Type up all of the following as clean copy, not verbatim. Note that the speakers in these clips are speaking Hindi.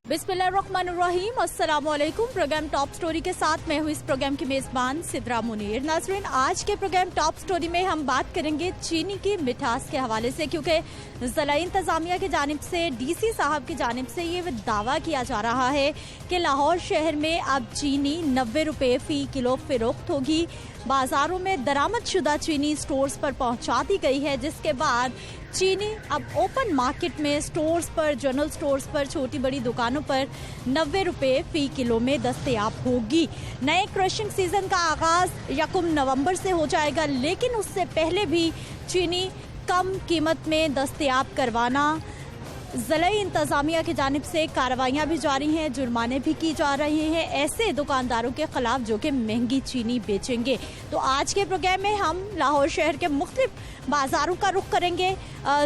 बिस्मिल्लाहिर्रहमानिर्रहीम, अस्सलामुअलैकुम। प्रोग्राम टॉप स्टोरी के साथ मैं हूँ इस प्रोग्राम की मेज़बान सिद्रा मुनीर। नाज़रीन, आज के प्रोग्राम टॉप स्टोरी में हम बात करेंगे चीनी की मिठास के हवाले से, क्योंकि ज़िला इंतज़ामिया की जानिब से, डीसी साहब की जानिब से ये दावा किया जा रहा है कि लाहौर शहर में अब चीनी 90 रुपये फ़ी किलो फ़रोख्त होगी। बाज़ारों में दरामद शुदा चीनी स्टोर्स पर पहुँचा दी गई है, जिसके बाद चीनी अब ओपन मार्केट में स्टोर्स पर, जनरल स्टोर्स पर, छोटी बड़ी दुकानों पर 90 रुपये फ़ी किलो में दस्तयाब होगी। नए क्रशिंग सीजन का आगाज़ 1 नवंबर से हो जाएगा, लेकिन उससे पहले भी चीनी कम कीमत में दस्तयाब करवाना ज़िला इंतज़ामिया की जानिब से कार्रवाइयाँ भी जारी हैं, जुर्माने भी की जा रहे हैं ऐसे दुकानदारों के खिलाफ जो कि महंगी चीनी बेचेंगे। तो आज के प्रोग्राम में हम लाहौर शहर के मुख्तलिफ बाज़ारों का रुख करेंगे।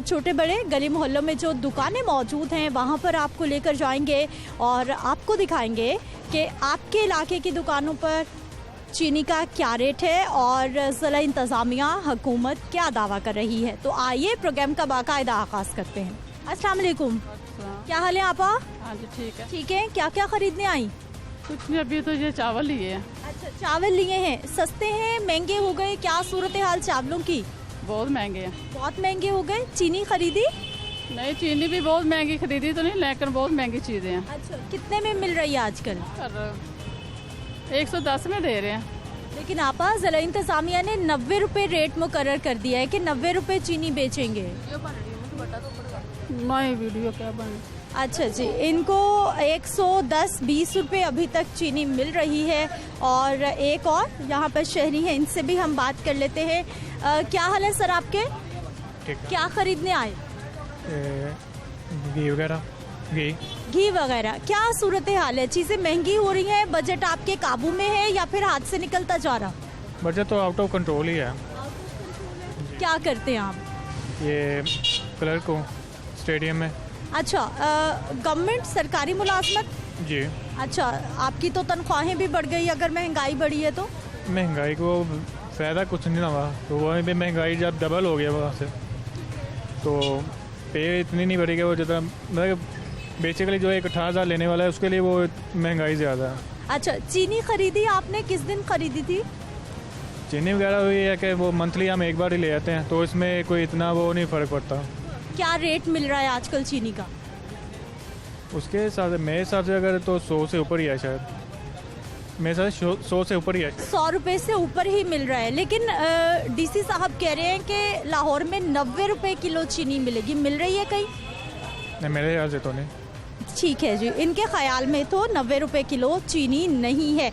छोटे बड़े गली मोहल्लों में जो दुकानें मौजूद हैं वहाँ पर आपको लेकर जाएंगे और आपको दिखाएंगे कि आपके इलाके की दुकानों पर चीनी का क्या रेट है और ज़िला इंतज़ामिया हुकूमत क्या दावा कर रही है। तो आइए प्रोग्राम का बाकायदा आगाज़ करते हैं। अस्सलाम वालेकुम, क्या हाल है आपा? हाँ जी, ठीक है। ठीक है, क्या क्या खरीदने आई? कुछ नहीं, अभी तो ये चावल लिए हैं। अच्छा, चावल लिए हैं। सस्ते हैं, महंगे हो गए? क्या सूरत हाल चावलों की? बहुत महंगे हैं। बहुत महंगे हो गए। चीनी खरीदी? नहीं, चीनी भी बहुत महंगी खरीदी तो नहीं, लेकिन बहुत महंगी चीजें हैं। अच्छा, कितने में मिल रही है आजकल? 110 में दे रहे हैं। लेकिन आपा, ज़िला इंतज़ामिया ने 90 रुपये रेट मुकर्रर कर दिया है कि 90 रुपये चीनी बेचेंगे। नहीं, वीडियो क्या बन। अच्छा जी, इनको 110-20 रुपये अभी तक चीनी मिल रही है। और एक और यहाँ पर शहरी हैं, इनसे भी हम बात कर लेते हैं। क्या हाल है सर आपके? क्या खरीदने आए? घी वगैरह। घी वगैरह। क्या सूरत हाल है? चीज़ें महंगी हो रही हैं, बजट आपके काबू में है या फिर हाथ से निकलता जा रहा? बजट तो आउट ऑफ कंट्रोल ही है। क्या करते हैं आप? ये क्लर्क हूँ स्टेडियम में। अच्छा, गवर्नमेंट सरकारी मुलाजमत? जी। अच्छा, आपकी तो तनख्वाहें भी बढ़ गई अगर महंगाई बढ़ी है तो? महंगाई को फ़ायदा कुछ नहीं हुआ, तो वहीं पे महंगाई जब डबल हो गया वहाँ से तो पे इतनी नहीं बढ़ेगी। वो जितना मतलब बेसिकली जो 18,000 लेने वाला है उसके लिए वो महंगाई ज़्यादा है। अच्छा, चीनी खरीदी आपने? किस दिन खरीदी थी? चीनी वगैरह हुई है कि वो मंथली हम एक बार ही ले आते हैं, तो इसमें कोई इतना वो नहीं फ़र्क पड़ता। क्या रेट मिल रहा है आजकल चीनी का? उसके हिसाब से, मेरे हिसाब से अगर तो 100 से ऊपर ही है शायद। मेरे हिसाब से 100 से ऊपर ही है। 100 रुपये से ऊपर ही मिल रहा है, लेकिन डीसी साहब कह रहे हैं कि लाहौर में 90 रुपये किलो चीनी मिलेगी। मिल रही है कहीं? नहीं, मेरे ख्याल से तो नहीं। ठीक है जी, इनके ख्याल में तो 90 रुपये किलो चीनी नहीं है।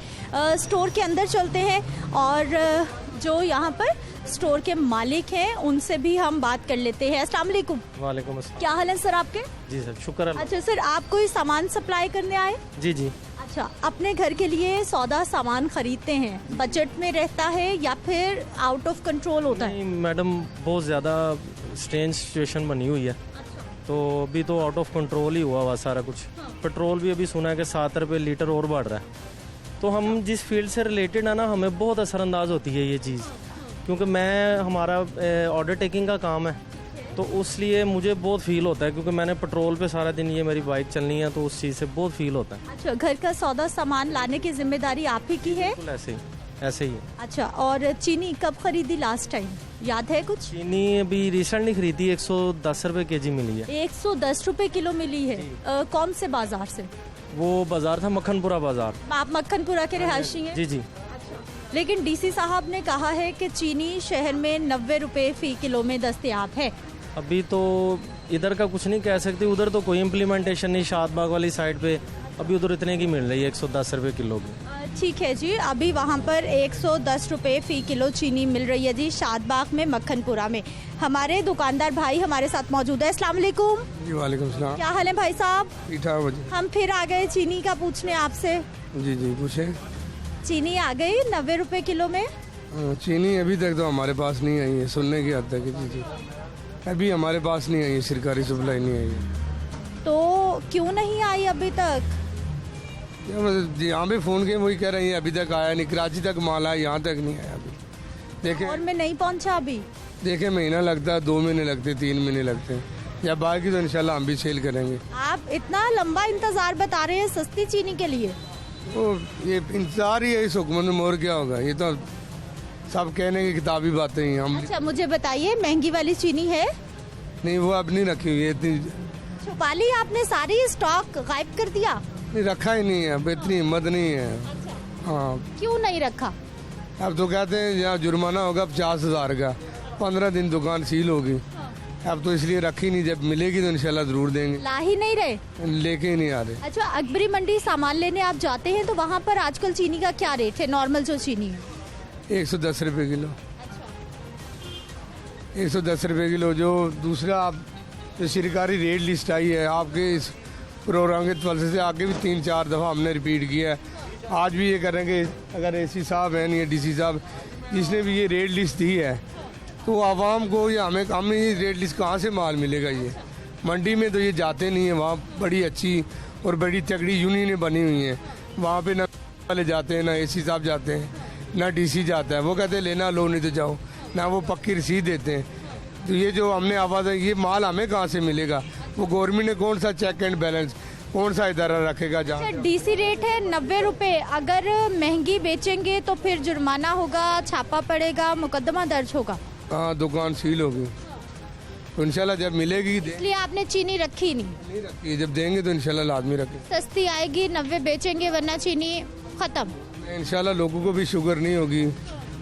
स्टोर के अंदर चलते हैं और जो यहाँ पर स्टोर के मालिक हैं उनसे भी हम बात कर लेते हैं। अस्सलाम वालेकुम। वालेकुम अस्सलाम। क्या हाल है सर आपके? जी सर, शुक्र। अच्छा सर, आप कोई सामान सप्लाई करने आए? जी जी। अच्छा, अपने घर के लिए सौदा सामान खरीदते हैं, बजट में रहता है या फिर आउट ऑफ कंट्रोल होता है? नहीं मैडम, बहुत ज़्यादा स्ट्रेंज सिचुएशन बनी हुई है। तो अभी तो आउट ऑफ कंट्रोल ही हुआ सारा कुछ। पेट्रोल भी अभी सुना है कि 7 रुपये लीटर और बढ़ रहा है। तो हम जिस फील्ड से रिलेटेड है ना, हमें बहुत असरअंदाज होती है ये चीज़, क्योंकि हमारा ऑर्डर टेकिंग का काम है, तो उसलिए मुझे बहुत फील होता है, क्योंकि मैंने पेट्रोल पे सारा दिन ये मेरी बाइक चलनी है, तो उस चीज़ से बहुत फील होता है। अच्छा, घर का सौदा सामान लाने की जिम्मेदारी आप ही की है? बिल्कुल ऐसे ही है। अच्छा, और चीनी कब खरीदी लास्ट टाइम, याद है कुछ? चीनी अभी रिसेंटली खरीदी, 110 रुपये केजी मिली है। 110 रुपये किलो मिली है। कौन से बाजार से? वो बाजार था मक्खनपुरा बाजार। आप मक्खनपुरा के रिहायशी हैं? जी जी। लेकिन डीसी साहब ने कहा है कि चीनी शहर में 90 रुपये फ़ी किलो में दस्तयाब है। अभी तो इधर का कुछ नहीं कह सकती, उधर तो कोई इम्प्लीमेंटेशन नहीं। शादबाग वाली साइड पे अभी उधर इतने की मिल रही है, 110 रुपये किलो की। ठीक है जी, अभी वहाँ पर 110 रुपये फ़ी किलो चीनी मिल रही है जी, शादबाग में, मक्खनपुरा में। हमारे दुकानदार भाई हमारे साथ मौजूद है। अस्सलाम वालेकुम। जी वालेकुम सलाम। क्या हाल है भाई साहब? ठीक ठाक। हम फिर आ गए चीनी का पूछने आपसे। जी जी, पूछे। चीनी आ गई 90 रुपये किलो में? चीनी अभी तक तो हमारे पास नहीं आई है, सुनने की हद तक। जी जी, अभी हमारे पास नहीं आई है, सरकारी सप्लाई नहीं आई है। तो क्यों नहीं आई अभी तक? यहाँ पे फ़ोन किए, वही कह रही है अभी तक आया नहीं। कराची तक माल आया, यहाँ तक नहीं आया अभी। देखे और मैं नहीं पहुँचा अभी। देखे, महीना लगता है, 2 महीने लगते, 3 महीने लगते हैं। जब आएगी तो इंशाल्लाह हम भी सेल करेंगे। आप इतना लंबा इंतजार बता रहे हैं सस्ती चीनी के लिए? तो ये इंतजार ही है इस हुकूमत में, और क्या होगा। ये तो सब कहने की किताबी बातें ही हम। अच्छा मुझे बताइए, महंगी वाली चीनी है? नहीं, वो अब नहीं रखी हुई है, इतनी छुपा ली आपने, सारी स्टॉक गायब कर दिया? नहीं, रखा ही नहीं है, अब इतनी हिम्मत नहीं है। हाँ, क्यों नहीं रखा? अब तो कहते हैं यहाँ जुर्माना होगा 50,000 का, 15 दिन दुकान सील होगी। अब तो इसलिए रखी नहीं, जब मिलेगी तो इंशाल्लाह जरूर देंगे। ला ही नहीं रहे? लेके ही नहीं आ रहे। अच्छा, अकबरी मंडी सामान लेने आप जाते हैं तो वहाँ पर आजकल चीनी का क्या रेट है? नॉर्मल जो चीनी है 110 रुपये किलो। 110 रुपये किलो। जो दूसरा आप जो सरकारी रेट लिस्ट आई है आपके इस प्रोग्राम के तवल्लुद से आगे भी 3-4 दफ़ा हमने रिपीट किया है। आज भी ये करेंगे, अगर एसी साहब हैं या डीसी साहब जिसने भी ये रेट लिस्ट दी है, तो आवाम को या हमें ये रेट लिस्ट कहाँ से माल मिलेगा? ये मंडी में तो ये जाते नहीं है। वहाँ बड़ी अच्छी और बड़ी तगड़ी यूनियनें बनी हुई हैं, वहाँ पे ना वाले जाते हैं, ना एसी साहब जाते हैं, ना डीसी जाता है। वो कहते हैं लेना लो, नहीं तो जाओ, ना वो पक्की रसीद देते हैं। तो ये जो हमने आवाज़ है, ये माल हमें कहाँ से मिलेगा? वो गवर्नमेंट ने कौन सा चेक एंड बैलेंस, कौन सा इदारा रखेगा जहाँ? डीसी रेट है 90 रुपए। अगर महंगी बेचेंगे तो फिर जुर्माना होगा, छापा पड़ेगा, मुकदमा दर्ज होगा। हाँ, दुकान सील होगी। तो इंशाल्लाह जब मिलेगी इसलिए आपने चीनी रखी नहीं? नहीं रखी, जब देंगे तो इंशाल्लाह लाजमी रखें। सस्ती आएगी, 90 बेचेंगे, वरना चीनी खत्म। इंशाल्लाह लोगों को भी शुगर नहीं होगी,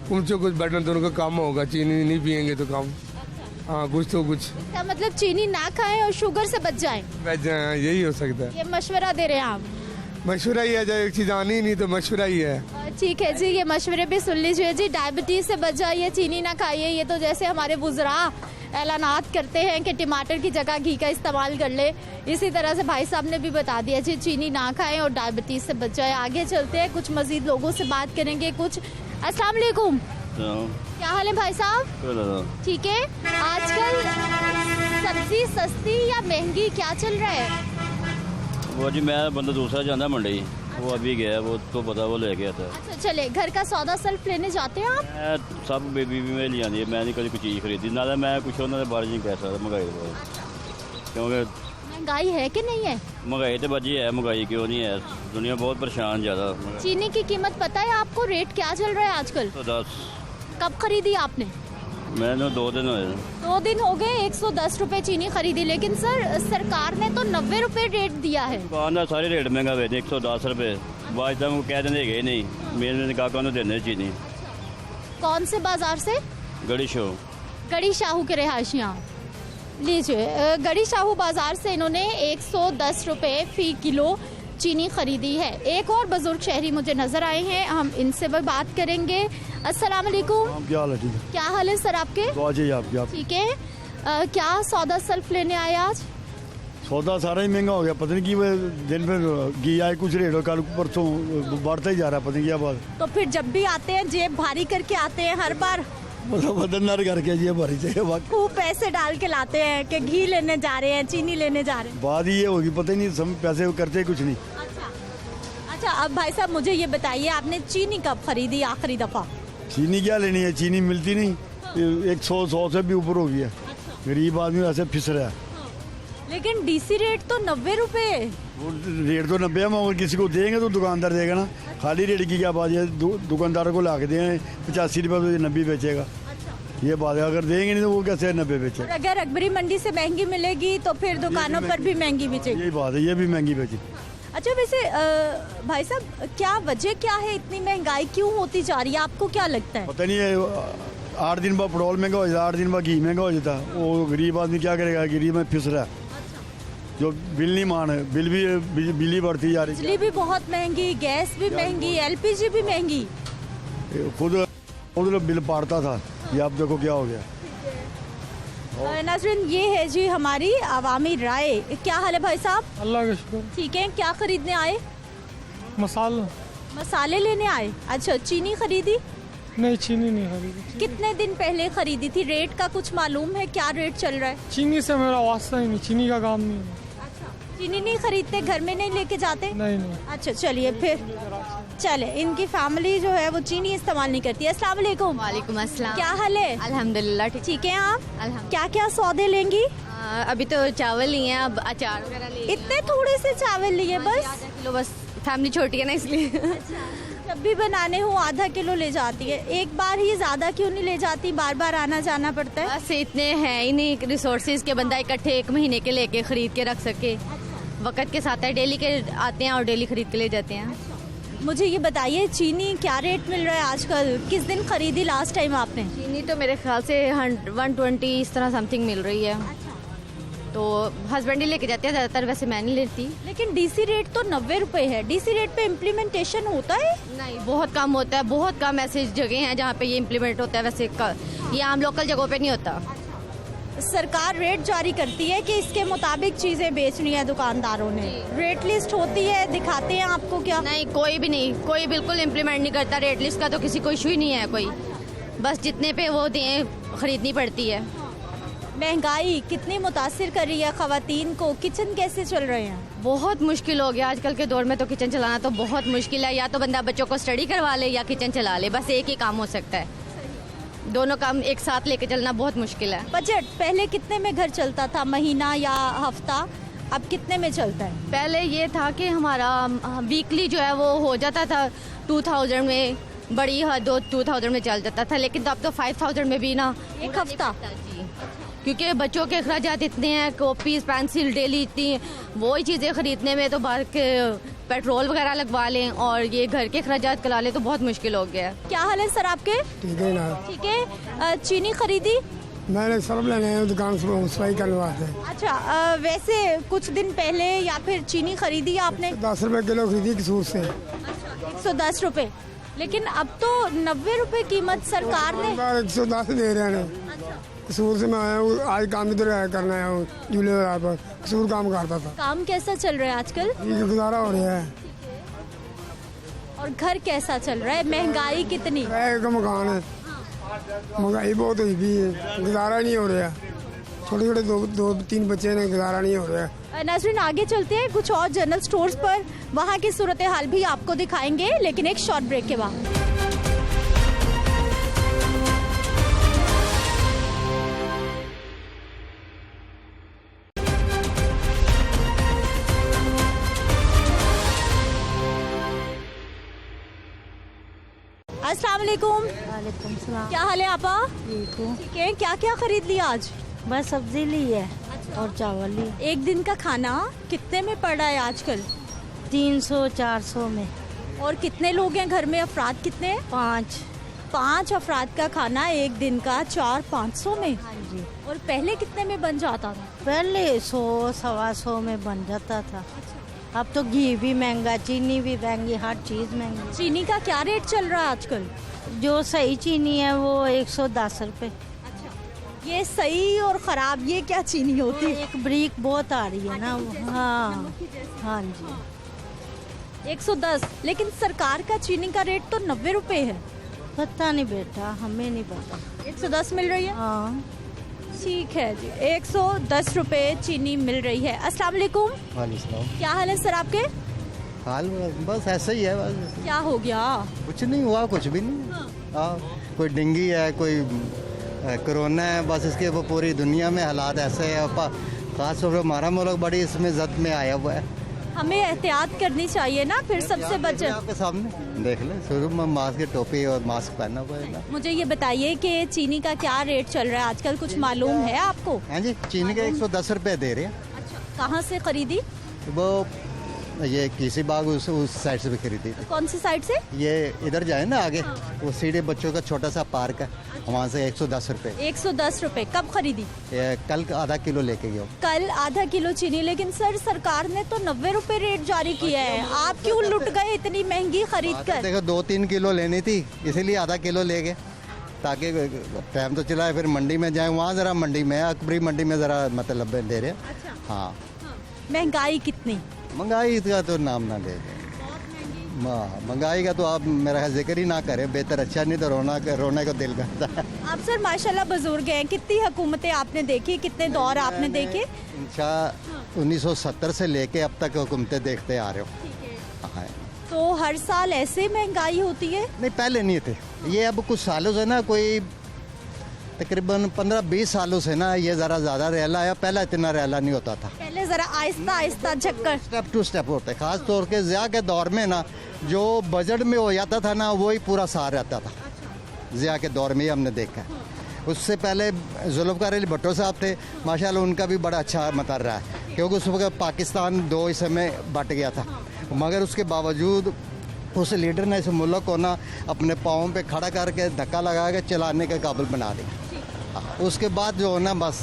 कुछ कुछ बटन तो उनका काम होगा। चीनी नहीं पियेंगे तो काम, हाँ कुछ तो कुछ। इसका मतलब चीनी ना खाएं और शुगर से बच जाएं। बच जाए, यही हो सकता है। ये मशवरा दे रहे हैं आप? मशवरा ही है, जब एक चीज़ आनी नहीं तो मशवरा ही है। ठीक है जी, ये मशवरे भी सुन लीजिए जी। डायबिटीज से बच जाइए, चीनी ना खाइए। ये तो जैसे हमारे बुजुर्ग ऐलानात करते हैं कि टमाटर की जगह घी का इस्तेमाल कर ले, इसी तरह से भाई साहब ने भी बता दिया जी, चीनी ना खाएं और डायबिटीज से बच जाए। आगे चलते हैं, कुछ मजीद लोगों से बात करेंगे। कुछ अस्सलाम वालेकुम, क्या हाल है भाई साहब? ठीक है। आजकल सब्जी सस्ती या महंगी क्या चल रहा है? वो जी मैं बंदा दूसरा जाना मंडी, वो अभी गया, वो तो पता वो ले गया था। अच्छा चले, घर का सौदा सेल्फ लेने जाते हैं आप? मैं सब बेबी भी मैं लिया, मैं नहीं कभी कोई चीज़ खरीदी ना, मैं कुछ उन्होंने बाहर नहीं कह सकता महंगाई क्योंकि महंगाई है कि नहीं है? महंगाई तो बची है, महंगाई क्यों नहीं है, दुनिया बहुत परेशान ज़्यादा। चीनी की कीमत पता है आपको? रेट क्या चल रहा है आजकल? 110। कब खरीदी आपने? मैंने 2 दिन हुए। 2 दिन हो गए। 110 रुपए चीनी खरीदी, लेकिन सर सरकार ने तो 90 रुपए रेट दिया है। दुकान सारे रेट महंगा हुए थे, 110 रुपए। बाद वो कह देंगे गए नहीं, मेरे काका ने देने चीनी। कौन से बाजार से? गड़ी शो, गड़ी शाहू के रिहायशियाँ। लीजिए, गड़ी शाहू बाजार से इन्होंने 110 रुपए फी किलो चीनी खरीदी है। एक और बुजुर्ग शहरी मुझे नजर आए हैं, हम इनसे भी बात करेंगे। अस्सलाम वालेकुम। क्या हाल है? ठीक है। क्या हाल है सर आपके? ठीक है। क्या सौदा सेल्फ लेने आए आज? सौदा सारा ही महंगा हो गया, पता नहीं कि दिन में घी आए कुछ रेट हो, कल परसों बढ़ता ही जा रहा है, पता नहीं क्या बात। तो फिर जब भी आते हैं जेब भारी करके आते हैं हर बार? बदनदार करके जी भारी चाहिए, खूब पैसे डाल के लाते हैं कि घी लेने जा रहे हैं, चीनी लेने जा रहे हैं। बात ये होगी, पता ही नहीं, सब पैसे करते कुछ नहीं। अच्छा, अब भाई साहब मुझे ये बताइए, आपने चीनी कब खरीदी आखिरी दफा? चीनी क्या लेनी है, चीनी मिलती नहीं, 100 से भी ऊपर हो गया। गरीब आदमी ऐसे फिस रहा है। लेकिन डीसी रेट तो 90 रुपए। वो रेट तो 90 है, मगर किसी को देंगे तो दुकानदार देगा ना। खाली रेट की क्या बात है, दुकानदार को ला के देंगे 85 रुपये तो 90 बेचेगा। ये बात है, अगर देंगे नहीं तो वो कैसे 90 बेचेगा। अगर अकबरी मंडी से महंगी मिलेगी तो फिर दुकानों पर भी महंगी बेचेगी। यही बात है, ये भी महंगी बेचेगी। अच्छा, वैसे भाई साहब क्या वजह क्या है, इतनी महंगाई क्यों होती जा रही है, आपको क्या लगता है? पता नहीं है, 8 दिन बाद पेट्रोल महंगा हो जाता, 8 दिन बाद घी महंगा हो जाता। वो गरीब आदमी क्या करेगा, गरीब में फिस रहा है। जो बिल नहीं मान है, बिजली बढ़ती जा रही है, बिजली भी बहुत महंगी, गैस भी महंगी, LPG भी महंगी। खुद बिल पाड़ता था, ये आप देखो क्या हो गया। नाज़रीन, ये है जी हमारी अवामी राय। क्या हाल है भाई साहब? अल्लाह का शुक्र। ठीक है। क्या खरीदने आए? मसाले लेने आए। अच्छा, चीनी खरीदी? नहीं, चीनी नहीं खरीदी। कितने दिन पहले खरीदी थी? रेट का कुछ मालूम है, क्या रेट चल रहा है? चीनी से मेरा वास्ता ही नहीं, चीनी का काम नहीं है। चीनी नहीं खरीदते, घर में नहीं लेके जाते? नहीं। अच्छा चलिए, फिर चले। इनकी फैमिली जो है वो चीनी इस्तेमाल नहीं करती है। अस्सलाम वालेकुम। वालेकुम अस्सलाम। क्या हाल है? अल्हम्दुलिल्लाह ठीक है। आप अल्हम्दुलिल्लाह। क्या क्या सौदे लेंगी? अभी तो चावल ही है, अब अचार वगैरह ले इतने थोड़े से चावल लिए बस? आधा किलो बस, फैमिली छोटी है ना इसलिए। जब भी बनाने हो आधा किलो ले जाती है, एक बार ही, ज्यादा क्यों नहीं ले जाती? बार बार आना जाना पड़ता है? बस इतने हैं ही नहीं रिसोर्सेज के बंदा इकट्ठे 1 महीने के लेके खरीद के रख सके। वक्त के साथ है, डेली के आते हैं और डेली खरीद के ले जाते हैं। मुझे ये बताइए चीनी क्या रेट मिल रहा है आजकल? किस दिन खरीदी लास्ट टाइम आपने? चीनी तो मेरे ख्याल से 120 इस तरह समथिंग मिल रही है। तो हस्बैंड ही लेके जाते हैं ज़्यादातर, वैसे मैं नहीं लेती। लेकिन डीसी रेट तो 90 रुपए है। डीसी रेट पे इम्प्लीमेंटेशन होता है? नहीं, बहुत कम होता है, बहुत कम ऐसी जगह हैं जहाँ पे ये इम्प्लीमेंट होता है। वैसे ये आम लोकल जगहों पे नहीं होता। सरकार रेट जारी करती है कि इसके मुताबिक चीजें बेचनी है दुकानदारों ने। रेट लिस्ट होती है, दिखाते हैं आपको क्या? नहीं, कोई भी नहीं, कोई बिल्कुल इम्प्लीमेंट नहीं करता। रेट लिस्ट का तो किसी को इशू ही नहीं है कोई, बस जितने पे वो दें खरीदनी पड़ती है। महंगाई कितनी मुतासिर कर रही है खवातीन को? किचन कैसे चल रहे हैं? बहुत मुश्किल हो गया आजकल के दौर में, तो किचन चलाना तो बहुत मुश्किल है। या तो बंदा बच्चों को स्टडी करवा ले या किचन चला ले, बस एक ही काम हो सकता है। दोनों काम एक साथ लेके चलना बहुत मुश्किल है। बजट पहले कितने में घर चलता था, महीना या हफ्ता? अब कितने में चलता है? पहले ये था कि हमारा वीकली जो है वो हो जाता था 2000 में, बड़ी हद 2000 में चल जाता था। लेकिन तो अब तो 5000 में भी ना एक हफ्ता। जी, क्योंकि बच्चों के अखराजात इतने हैं, कॉपीज पेंसिल डेली इतनी, वही चीज़ें खरीदने में तो बाहर के पेट्रोल वगैरह लगवा लें और ये घर के अखराजात करा लें तो बहुत मुश्किल हो गया है। क्या हाल है सर आपके? ठीक है ना? ठीक है। चीनी खरीदी? मैंने सर्फ लेने हैं दुकान से, सफाई करवाते। अच्छा, वैसे कुछ दिन पहले या फिर चीनी खरीदी आपने? 10 रुपए किलो खरीदी कसूर से। 110 रुपए, लेकिन अब तो 90 रुपए कीमत सरकार ने। 110 दे रहे हैं। कसूर से मैं आया हूँ, आज काम इधर करना है झूले पर, कसूर काम करता था। काम कैसा चल रहा है आजकल? गुजारा हो रहा है। और घर कैसा चल रहा है? महंगाई कितनी? किराए का मकान है, महंगाई बहुत हुई भी है, गुजारा नहीं हो रहा। छोटे छोटे 2-3 बच्चे ने, गुजारा नहीं हो रहा। नाज़रीन आगे चलते हैं कुछ और जनरल स्टोर्स पर, वहाँ की सूरत हाल भी आपको दिखाएंगे, लेकिन एक शॉर्ट ब्रेक के बाद। अस्सलाम वालेकुम। वालेकुम सलाम। क्या हाल है आपा? ठीक हूँ। ठीक है। क्या क्या खरीद लिया आज? बस सब्जी ली है और चावल ली। एक दिन का खाना कितने में पड़ रहा है आजकल? 300-400 में। और कितने लोग हैं घर में? अफराद कितने हैं? 5 अफराद का खाना एक दिन का 400-500 में? हाँ जी। और पहले कितने में बन जाता था? पहले 100-125 में बन जाता था। अब तो घी भी महंगा, चीनी भी महंगी, हर चीज़ महंगी। चीनी का क्या रेट चल रहा है आजकल? जो सही चीनी है वो 110 रुपए। ये सही और खराब ये क्या चीनी होती है? एक ब्रिक बहुत आ रही है ना। हाँ हाँ जी। 110, लेकिन सरकार का चीनी का रेट तो 90 रुपए है। पता नहीं बेटा, हमें नहीं पता। 110 मिल रही है? हाँ ठीक है जी, 110 रुपए चीनी मिल रही है। अस्सलाम वालेकुम। क्या हाल है सर आपके? हाल बस ऐसा ही है। बस क्या हो गया? कुछ नहीं हुआ, कुछ भी नहीं। कोई डेंगू है, कोई कोरोना है, बस इसके वो पूरी दुनिया में हालात ऐसे है। खास तौर पर हमारा मुल्क बड़ी इसमें जद में आया हुआ है। हमें एहतियात करनी चाहिए ना, फिर सबसे बचत। आपके सामने देख ले, शुरू में मास्क, टोपी और मास्क पहना हुआ है। मुझे ये बताइए कि चीनी का क्या रेट चल रहा है आजकल, कुछ मालूम है आपको? हाँ जी, चीनी का 110 रुपए दे रहे हैं। अच्छा, कहाँ से खरीदी? वो ये किसी बाग उस साइड से भी खरीदी थी। कौन सी साइड से? ये इधर जाए ना आगे, वो सीधे बच्चों का छोटा सा पार्क है, वहाँ से 110 रुपए। 110 रुपए। कब खरीदी? कल आधा किलो लेके गया। कल आधा किलो चीनी। लेकिन सर सरकार ने तो 90 रुपए रेट जारी किया है, आप क्यों लुट गए इतनी महंगी खरीद कर? देखो 2-3 किलो लेनी थी, इसीलिए आधा किलो ले गए, ताकि टाइम तो चला है। फिर मंडी में जाए, वहाँ जरा मंडी में, अकबरी मंडी में जरा मतलब दे रहे। हाँ। महंगाई कितनी? महंगाई का तो नाम ना ले, महंगाई का तो आप मेरा जिक्र ही ना करें, बेहतर। अच्छा नहीं तो रोने को दिल करता है। आप सर माशाल्लाह बुजुर्ग हैं, कितनी हुकूमतें आपने देखी, कितने दौर आपने देखे? 1970 से लेके अब तक हुकूमतें देखते आ रहे हो। हाँ। तो हर साल ऐसे महंगाई होती है? नहीं, पहले नहीं थे ये, अब कुछ सालों से ना कोई तकरीबन 15-20 सालों से ना ये ज़रा ज़्यादा रेला है, पहले इतना रेला नहीं होता था। पहले जरा Aahista Aahista झक्कर step to step होते, खास तौर के ज़िया के दौर में ना जो बजट में हो जाता था ना वही पूरा सार रहता था। ज़िया के दौर में ही हमने देखा है। उससे पहले जुल्फ़िकार अली भुट्टो साहब थे, माशाल्लाह उनका भी बड़ा अच्छा मतर रहा है, क्योंकि उस वक्त पाकिस्तान 2 हिस्से में बट गया था, मगर उसके बावजूद उस लीडर ने इस मुल्क को ना अपने पाँव पे खड़ा करके धक्का लगा के चलाने के काबिल बना दिया। उसके बाद जो है ना बस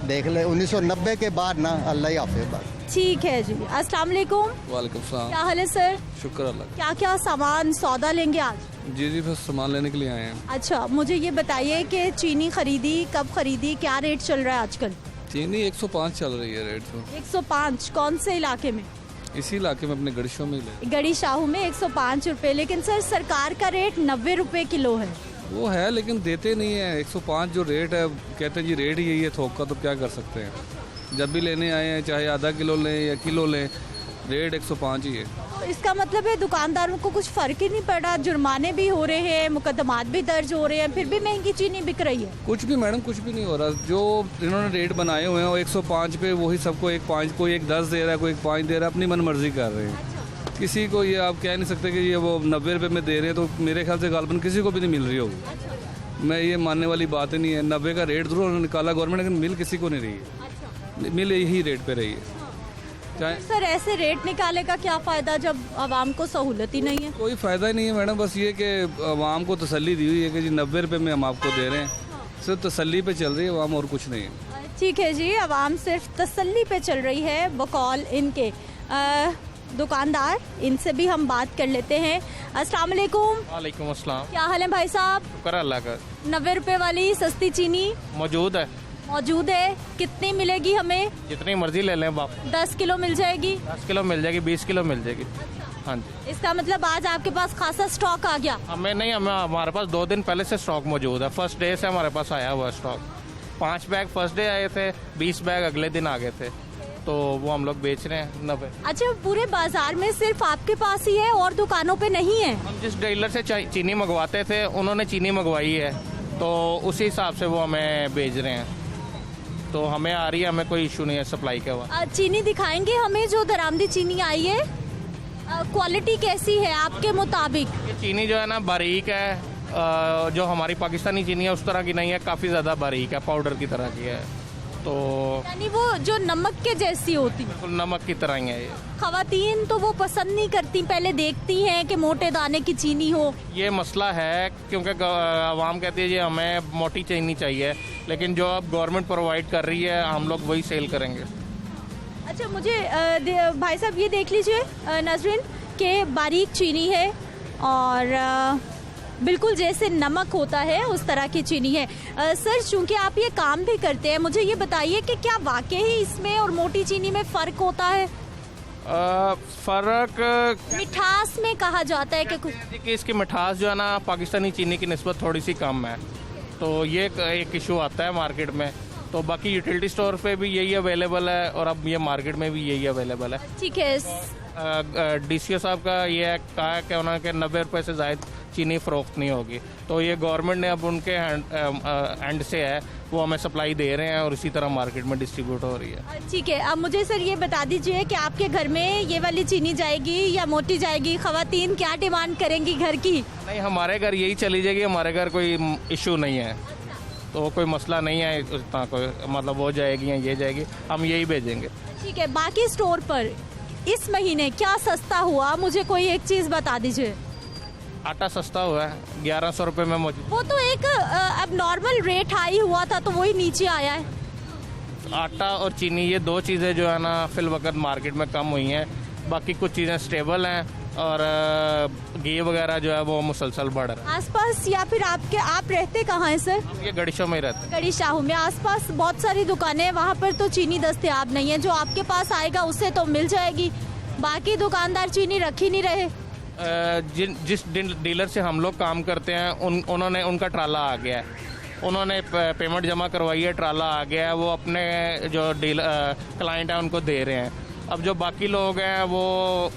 देख ले 1990 के बाद ना अल्लाह ही हाफिज़ बस। ठीक है जी, अस्सलाम वालेकुम। वालेकुम सलाम। क्या हाल है सर? शुक्र अल्लाह। क्या क्या सामान सौदा लेंगे आज? जी बस सामान लेने के लिए आए हैं। अच्छा, मुझे ये बताइए कि चीनी खरीदी, कब खरीदी, क्या रेट चल रहा है आजकल? चीनी 105 चल रही है रेट तो। 105 कौन से इलाके में? इसी इलाके में अपने गढ़शों में ले। गढ़ी शाहू में 105 रुपए, लेकिन सर सरकार का रेट 90 रुपए किलो है। वो है लेकिन देते नहीं है। 105 जो रेट है, कहते हैं जी रेट ही यही है, थोक का तो क्या कर सकते हैं। जब भी लेने आए हैं चाहे आधा किलो लें या किलो लें, रेट 105 ही है। तो इसका मतलब है दुकानदारों को कुछ फर्क ही नहीं पड़ रहा, जुर्माने भी हो रहे हैं, मुकदमात भी दर्ज हो रहे हैं, फिर भी महंगी चीनी बिक रही है। कुछ भी मैडम कुछ भी नहीं हो रहा। जो इन्होंने रेट बनाए हुए हैं वो 105 पे वही सबको 1.5, कोई 1.10 दे रहा है, कोई 1.5 दे रहा है, अपनी मन मर्जी कर रहे हैं। किसी को ये आप कह नहीं सकते कि ये वो 90 रुपये में दे रहे हैं, तो मेरे ख्याल से गालबन किसी को भी नहीं मिल रही होगी। मैं ये मानने वाली बात ही नहीं है। 90 का रेट जरूर निकाला गवर्नमेंट, लेकिन मिल किसी को नहीं रही है। मिल यही रेट पे रही है। सर ऐसे रेट निकाले का क्या फ़ायदा जब आवाम को सहूलत ही नहीं है? कोई फ़ायदा ही नहीं है मैडम, बस ये कि आवाम को तसल्ली दी हुई है कि जी 90 रुपये में हम आपको दे रहे हैं। सिर्फ तसल्ली पे चल रही है आवाम, और कुछ नहीं है। ठीक है जी, आवाम सिर्फ तसल्ली पे चल रही है बकौल इनके। दुकानदार, इनसे भी हम बात कर लेते हैं। अस्सलाम वालेकुम। वालेकुम अस्सलाम। क्या हाल है भाई साहब? शुक्र अल्लाह का। 90 रुपए वाली सस्ती चीनी मौजूद है। मौजूद है। कितनी मिलेगी हमें? जितनी मर्जी ले लें बाप। 10 किलो मिल जाएगी? 10 किलो मिल जाएगी, 20 किलो मिल जाएगी। हाँ जी। इसका मतलब आज आपके पास खासा स्टॉक आ गया? हमें नहीं, हमारे पास 2 दिन पहले से स्टॉक मौजूद है। फर्स्ट डे से हमारे पास आया हुआ स्टॉक। 5 बैग फर्स्ट डे आए थे, 20 बैग अगले दिन आ गए थे, तो वो हम लोग बेच रहे हैं 90। अच्छा, पूरे बाजार में सिर्फ आपके पास ही है और दुकानों पे नहीं है? हम जिस डीलर से चीनी मंगवाते थे उन्होंने चीनी मंगवाई है, तो उसी हिसाब से वो हमें भेज रहे हैं, तो हमें आ रही है, हमें कोई इशू नहीं है सप्लाई का। चीनी दिखाएंगे हमें जो दरामदी चीनी आई है, क्वालिटी कैसी है आपके मुताबिक? ये चीनी जो है ना बारीक है, जो हमारी पाकिस्तानी चीनी है उस तरह की नहीं है, काफ़ी ज़्यादा बारीक है, पाउडर की तरह की है, तो यानी वो जो नमक के जैसी होती है। बिल्कुल नमक की तरह ही है ये। खवातीन तो वो पसंद नहीं करती, पहले देखती हैं कि मोटे दाने की चीनी हो। ये मसला है क्योंकि आवाम कहती है जी हमें मोटी चीनी चाहिए, लेकिन जो अब गवर्नमेंट प्रोवाइड कर रही है हम लोग वही सेल करेंगे। अच्छा, मुझे भाई साहब ये देख लीजिए नजरीन के बारीक चीनी है और बिल्कुल जैसे नमक होता है उस तरह की चीनी है। सर, चूंकि आप ये काम भी करते हैं, मुझे ये बताइए कि क्या वाकई ही इसमें और मोटी चीनी में फ़र्क होता है? फ़र्क मिठास में कहा जाता है कि कुछ कि इसकी मिठास जो है ना पाकिस्तानी चीनी की निस्बत थोड़ी सी कम है, तो ये एक इशू आता है मार्केट में। तो बाकी यूटिलिटी स्टोर पे भी यही अवेलेबल है और अब ये मार्केट में भी यही अवेलेबल है। ठीक है। DCO साहब का ये कहा है कि उन्होंने 90 रुपये से ज़ायद चीनी फ़रोख्त नहीं होगी, तो ये गवर्नमेंट ने अब उनके एंड से है, वो हमें सप्लाई दे रहे हैं और इसी तरह मार्केट में डिस्ट्रीब्यूट हो रही है। ठीक है, अब मुझे सर ये बता दीजिए कि आपके घर में ये वाली चीनी जाएगी या मोटी जाएगी? खवातीन क्या डिमांड करेंगी घर की? नहीं, हमारे घर यही चली जाएगी, हमारे घर कोई इशू नहीं है, तो कोई मसला नहीं है इतना, कोई मतलब वो जाएगी या ये जाएगी, हम यही भेजेंगे। ठीक है। बाकी स्टोर पर इस महीने क्या सस्ता हुआ, मुझे कोई एक चीज़ बता दीजिए। आटा सस्ता हुआ है, 1100 रुपये में मौजूद। वो तो एक अब नॉर्मल रेट हाई हुआ था तो वही नीचे आया है। आटा और चीनी ये 2 चीज़ें जो है ना फिल वक्त मार्केट में कम हुई हैं, बाकी कुछ चीज़ें स्टेबल हैं और घी वगैरह जो है वो मुसलसल बढ़ रहा है। आसपास या फिर आप रहते कहाँ हैं सर? ये गढ़ीशों में ही रहते हैं। गढ़ी शाहू में आसपास बहुत सारी दुकानें हैं, वहाँ पर तो चीनी दस्तयाब नहीं है। जो आपके पास आएगा उससे तो मिल जाएगी, बाकी दुकानदार चीनी रख ही नहीं रहे। जिस डीलर से हम लोग काम करते हैं उन्होंने उनका ट्राला आ गया है, उन्होंने पेमेंट जमा करवाई है, ट्राला आ गया है, वो अपने जो क्लाइंट है उनको दे रहे हैं अब जो बाकी लोग हैं वो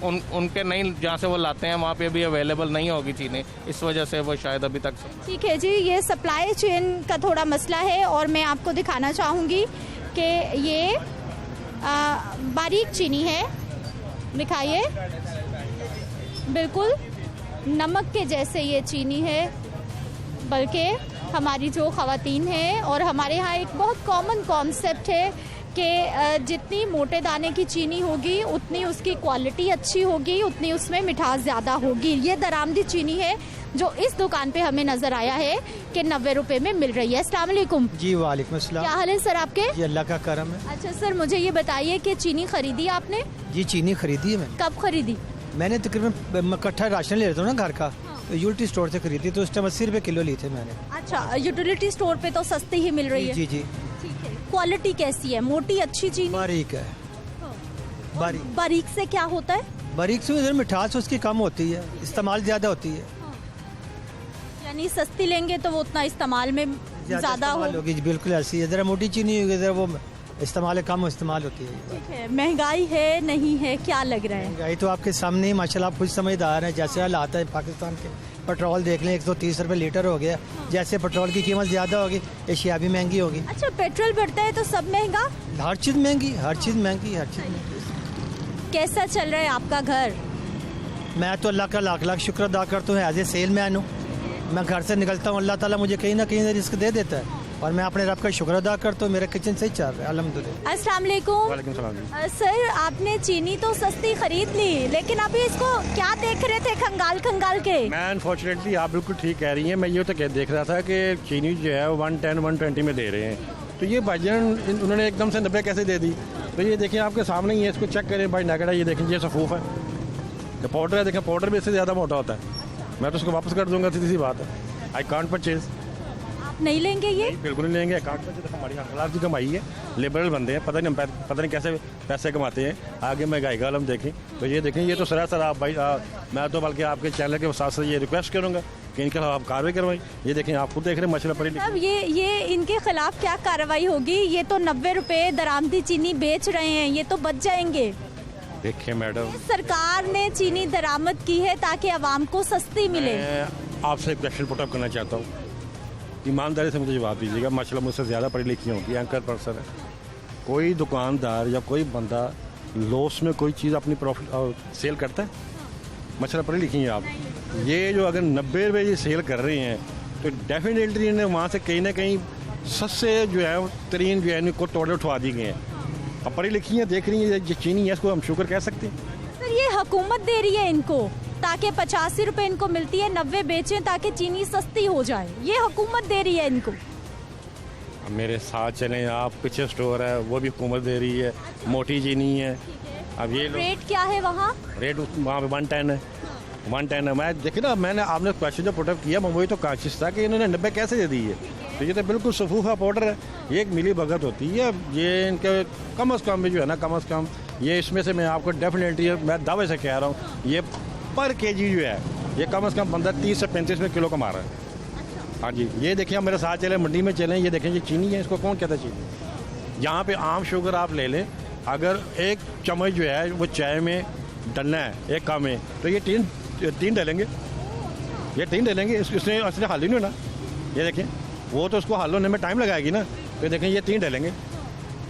उनके नहीं, जहाँ से वो लाते हैं वहाँ पे भी अवेलेबल नहीं होगी चीनी, इस वजह से वो शायद अभी तक। ठीक है जी, ये सप्लाई चेन का थोड़ा मसला है और मैं आपको दिखाना चाहूँगी कि ये बारीक चीनी है, दिखाइए, बिल्कुल नमक के जैसे ये चीनी है। बल्कि हमारी जो ख़वातीन हैं और हमारे यहाँ एक बहुत कॉमन कॉन्सेप्ट है कि जितनी मोटे दाने की चीनी होगी उतनी उसकी क्वालिटी अच्छी होगी, उतनी उसमें मिठास ज़्यादा होगी। ये दरामदी चीनी है जो इस दुकान पे हमें नज़र आया है कि 90 रुपए में मिल रही है। अस्सलाम वालेकुम। जी वालेकुम अस्सलाम। क्या हाल है सर आपके? जी अल्लाह का करम है। अच्छा सर, मुझे ये बताइए कि चीनी खरीदी आपने? जी चीनी खरीदी है मैंने। कब खरीदी? मैंने तकरीबन इकट्ठा राशन ले लेता हूँ ना घर का, तो यूटिलिटी स्टोर से खरीदी, तो उस टाइम 80 रुपए किलो ली थे मैंने। अच्छा, यूटिलिटी स्टोर पे तो सस्ती ही मिल रही है। जी जी। ठीक है, क्वालिटी कैसी है? मोटी अच्छी चीनी? बारीक है। बारीक से क्या होता है? बारीक से इधर मिठास उसकी कम होती है, इस्तेमाल ज़्यादा होती है। यानी सस्ती लेंगे तो वो उतना इस्तेमाल में ज़्यादा होगी। बिल्कुल ऐसी है, ज़रा मोटी चीनी होगी इधर वो इस्तेमाल कम इस्तेमाल होती है। ठीक है, महंगाई है नहीं है, क्या लग रहा है? महंगाई तो आपके सामने ही माशाल्लाह, आप खुद समझदार हैं। जैसे हालात है पाकिस्तान के, पेट्रोल देख लें 130 रुपए लीटर हो गया। जैसे पेट्रोल की कीमत ज़्यादा होगी, एशिया भी महंगी होगी। अच्छा, पेट्रोल बढ़ता है तो सब महंगा? हर चीज़ महंगी, हर चीज़ महंगी, हर चीज़ महंगी। कैसा चल रहा है आपका घर? मैं तो अल्लाह का लाख लाख शुक्र अदा करता हूँ। एज ए सेल मैन हूँ, मैं घर से निकलता हूँ, अल्लाह ताला मुझे कहीं ना कहीं रिस्क दे देता है और मैं अपने रब का शुक्र अदा करता हूँ। मेरा किचन सही चल रहा है अल्हम्दुलिल्लाह। अस्सलाम वालेकुम। वालेकुम सलाम। सर, आपने चीनी तो सस्ती खरीद ली, लेकिन अभी इसको क्या देख रहे थे खंगाल खंगाल के? मैं अनफॉर्चुनेटली, आप बिल्कुल ठीक कह रही हैं, मैं ये तो देख रहा था कि चीनी जो है 110-120 में दे रहे हैं, तो ये भाईजान उन्होंने एकदम से 90 कैसे दे दी? तो ये देखिए आपके सामने ही है, इसको चेक करें भाई नगड़ा, ये देखें, ये सफूफ है, ये पाउडर है, देखें पाउडर भी इससे ज़्यादा मोटा होता है। मैं तो उसको वापस कर दूंगा, सीधी सी बात है। I can't purchase. आप नहीं लेंगे ये? बिल्कुल नहीं लेंगे। कांट परचेज हमारी हलाल की कमाई है, लिबरल बंदे हैं, पता नहीं कैसे पैसे कमाते हैं। आगे महंगाई का आलम देखें तो ये देखें, ये तो सरासर आप भाई मैं तो बल्कि आपके चैनल के साथ साथ ये रिक्वेस्ट करूँगा कि इनके खिलाफ आप कार्रवाई करवाई। ये देखें, आप खुद देख रहे हैं मसला पड़ी। अब ये इनके खिलाफ क्या कार्रवाई होगी? ये तो 90 रुपए दरामदी चीनी बेच रहे हैं, ये तो बच जाएंगे। देखिए मैडम, सरकार ने चीनी दरामद की है ताकि आवाम को सस्ती मिले। आपसे एक क्वेश्चन पुट अप करना चाहता हूँ, ईमानदारी से मुझे जवाब दीजिएगा। माशाल्लाह मुझसे ज़्यादा पढ़ी लिखी होगी, एंकर पर्सन है। कोई दुकानदार या कोई बंदा लॉस में कोई चीज़ अपनी प्रॉफिट सेल करता है? माशाल्लाह पढ़ी लिखी हैं आप। ये जो अगर 90 रुपये ये सेल कर रहे हैं तो डेफिनेटली इन्हें वहाँ से कहीं ना कहीं सस्ते जो है तरीन जो है इनको तोड़े उठवा दी गए हैं। अब पढ़ी लिखी हैं, देख रही हैं ये चीनी है, इसको हम शुक्र कह सकते हैं। सर, ये हुकूमत दे रही है इनको ताकि 85 रुपए इनको मिलती है, 90 बेचें ताकि चीनी सस्ती हो जाए, ये हुकूमत दे रही है इनको। मेरे साथ चलें आप, पीछे स्टोर है वो भी हुकूमत दे रही है, मोटी चीनी है। अब ये रेट क्या है वहाँ? रेट वहाँ पे 110 है, 110 है। मैं देखिए ना, मैंने आपने क्वेश्चन जो पुट अप किया, मैं वही तो काशिश था कि इन्होंने 90 कैसे दे दी है। तो ये तो बिल्कुल सफूफा पाउडर है, ये एक मिली भगत होती है। ये इनके कम अज़ कम भी जो है ना, कम अज़ कम ये इसमें से मैं आपको डेफिनेटली मैं दावे से कह रहा हूँ, ये पर केजी जो है ये कम अज़ कम बंदा 30 से 35 में किलो कमा रहा है। हाँ जी, ये देखिए, आप मेरे साथ चले, मंडी में चलें, ये देखें, ये चीनी है, इसको कौन कहता है चीनी? यहाँ पे आम शुगर आप ले लें, अगर एक चम्मच जो है वो चाय में डलना है एक कम में, तो ये तीन डालेंगे, ये 3 डालेंगे, इसने असली हल ही नहीं होना। ये देखें, वो तो उसको हल होने में टाइम लगाएगी ना। तो देखें, ये 3 डालेंगे,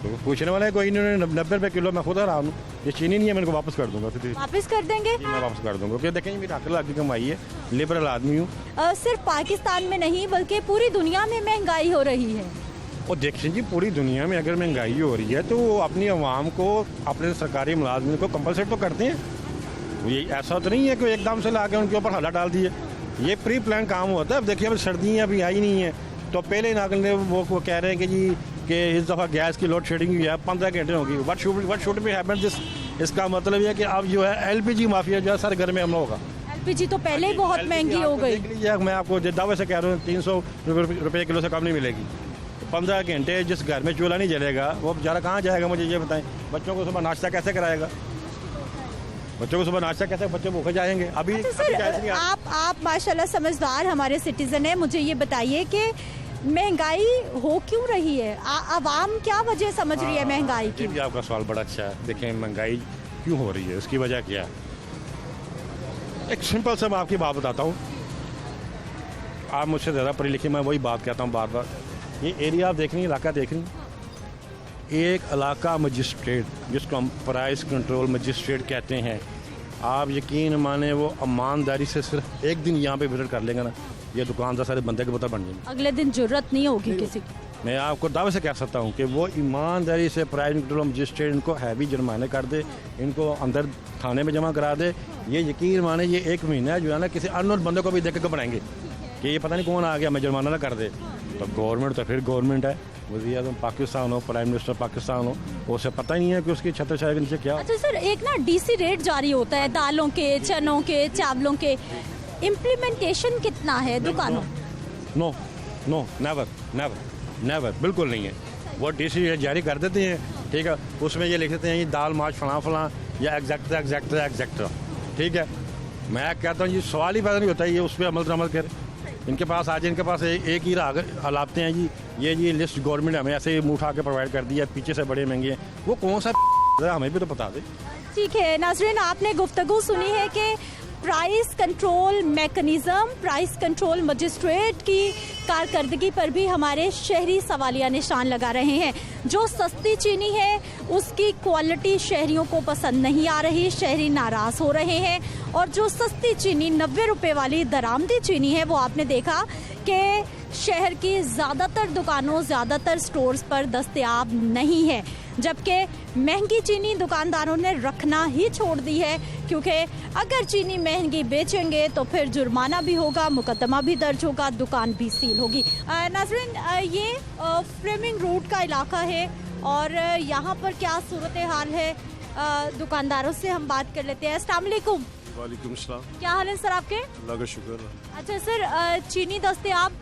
तो पूछने वाला है कोई नहीं। 90 रुपये किलो मैं खुद आराम हूँ, ये चीनी नहीं है, मैं इनको वापस कर दूंगा। वापस कर देंगे? मैं वापस कर दूंगा, क्योंकि देखें मेरी 8 लाख की कमाई है, लिबरल आदमी हूँ। सिर्फ पाकिस्तान में नहीं बल्कि पूरी दुनिया में महंगाई हो रही है। और देखिए जी, पूरी दुनिया में अगर महंगाई हो रही है तो वो अपनी आवाम को, अपने सरकारी मुलाजमिन को कंपलसेट तो करते हैं। ये ऐसा तो नहीं है कि एकदम से ला के उनके ऊपर हला डाल दिए, ये प्री प्लान काम होता है। अब देखिए, अब सर्दियाँ अभी आई नहीं है, तो पहले ही नागल ने वो कह रहे हैं कि जी कि इस दफ़ा गैस की लोड शेडिंग हुई है, 15 घंटे होगी। What should be happen this? इसका मतलब ये है कि अब जो है LPG माफिया जो है सर घर में हमला होगा। LPG तो पहले ही बहुत महंगी हो गई। मैं आपको दावे से कह रहा हूँ, 300 रुपये किलो से कम नहीं मिलेगी। 15 घंटे जिस घर में चूल्हा नहीं जलेगा वो बेचारा कहाँ जाएगा? मुझे ये बताएं। बच्चों को सुबह नाश्ता कैसे कराएगा? बच्चों को सुबह नाश्ता कैसे, बच्चे भूखे जाएंगे? अभी सर, आप माशाल्लाह समझदार हमारे सिटीजन हैं, मुझे ये बताइए कि महंगाई हो क्यों रही है? आवाम क्या वजह समझ रही है महंगाई की? ये भी आपका सवाल बड़ा अच्छा है। देखें, महंगाई क्यों हो रही है, उसकी वजह क्या है? एक सिंपल सा मैं आपकी बात बताता हूँ। आप मुझसे ज़्यादा पढ़ी लिखी, मैं वही बात कहता हूँ बार बार। ये एरिया आप देख रही हैं, इलाका देख रही हैं, एक इलाका मजिस्ट्रेट, जिसको हम प्राइस कंट्रोल मजिस्ट्रेट कहते हैं, आप यकीन माने वो ईमानदारी से सिर्फ एक दिन यहाँ पे विजिट कर लेंगे ना, ये दुकानदार सारे बंदे के पता बन जाएंगे। अगले दिन जरूरत नहीं होगी किसी की। मैं आपको दावे से कह सकता हूँ कि वो ईमानदारी से प्राइस कंट्रोल मजिस्ट्रेट इनको हैवी जुर्माने कर दे, इनको अंदर थाने में जमा करा दे। ये यकीन माने ये एक महीना जो है ना, किसी अननोन बंदे को भी देख के घबराएंगे कि ये पता नहीं कौन आ गया, मैं जुर्माना ना कर दे। तो गवर्नमेंट तो फिर गवर्नमेंट है, वज़ीर आज़म पाकिस्तान हो, प्राइम मिनिस्टर पाकिस्तान हो, उसे पता ही नहीं है कि उसकी छत्रछाया के नीचे क्या। अच्छा सर, एक ना डीसी रेट जारी होता है दालों के, चनों के, चावलों के, इम्प्लीमेंटेशन कितना है दुकानों? No no, never never never, बिल्कुल नहीं है। वो डीसी जारी कर देते हैं, ठीक है, उसमें ये लिख देते हैं ये दाल मार्च फलां फलां या एग्जैक्ट्रा एग्जैक्ट्रा एग्जैक्ट्रा, ठीक है। मैं कहता हूँ ये सवाल ही पैदा नहीं होता, ये उस पर अमल कर। इनके पास आज इनके पास एक ही हलाते हैं जी, ये जी लिस्ट गवर्नमेंट हमें ऐसे मुँह उठा के प्रोवाइड कर दिया, पीछे से बड़े महंगे हैं, वो कौन सा हमें भी तो बता दे। ठीक है नाज़रीन, आपने गुफ्तगू सुनी है कि price control mechanism, price control magistrate की कारकर्दगी पर भी हमारे शहरी सवालिया निशान लगा रहे हैं। जो सस्ती चीनी है उसकी क्वालिटी शहरियों को पसंद नहीं आ रही, शहरी नाराज हो रहे हैं। और जो सस्ती चीनी 90 रुपए वाली दरामदी चीनी है, वो आपने देखा कि शहर की ज़्यादातर दुकानों, ज़्यादातर स्टोर्स पर दस्तयाब नहीं है। जबकि महंगी चीनी दुकानदारों ने रखना ही छोड़ दी है, क्योंकि अगर चीनी महंगी बेचेंगे तो फिर जुर्माना भी होगा, मुकदमा भी दर्ज होगा, दुकान भी सील होगी। नाज़रीन, ये फ्रेमिंग रोड का इलाका है और यहाँ पर क्या सूरत हाल है, दुकानदारों से हम बात कर लेते हैं। अस्सलाम वालेकुम। वालेकुम सलाम। क्या हाल है सर आपके? अल्लाह का शुक्र। अच्छा सर, चीनी दस्तयाब?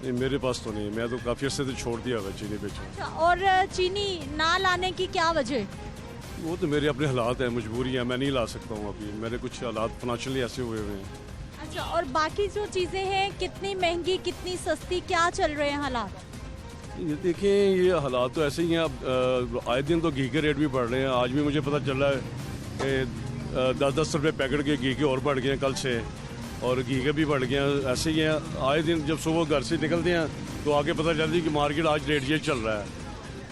नहीं, मेरे पास तो नहीं, मैं तो काफ़ी अर्से से छोड़ दिया हुआ चीनी बेचना। अच्छा, और चीनी ना लाने की क्या वजह? वो तो मेरे अपने हालात हैं, मजबूरी है, मैं नहीं ला सकता हूँ अभी, मेरे कुछ हालात फाइनेंशियली ऐसे हुए हुए हैं। अच्छा, और बाकी जो चीज़ें हैं, कितनी महंगी कितनी सस्ती, क्या चल रहे हैं हालात? ये देखें, ये हालात तो ऐसे ही हैं। अब आए दिन तो घी के रेट भी बढ़ रहे हैं। आज भी मुझे पता चल रहा है कि 10-10 रुपये पैकेट के घी के और बढ़ गए हैं कल से, और घी के भी बढ़ गए हैं। ऐसे ही हैं, आए दिन जब सुबह घर से निकलते हैं तो आगे पता चलती है कि मार्केट आज रेट ये चल रहा है।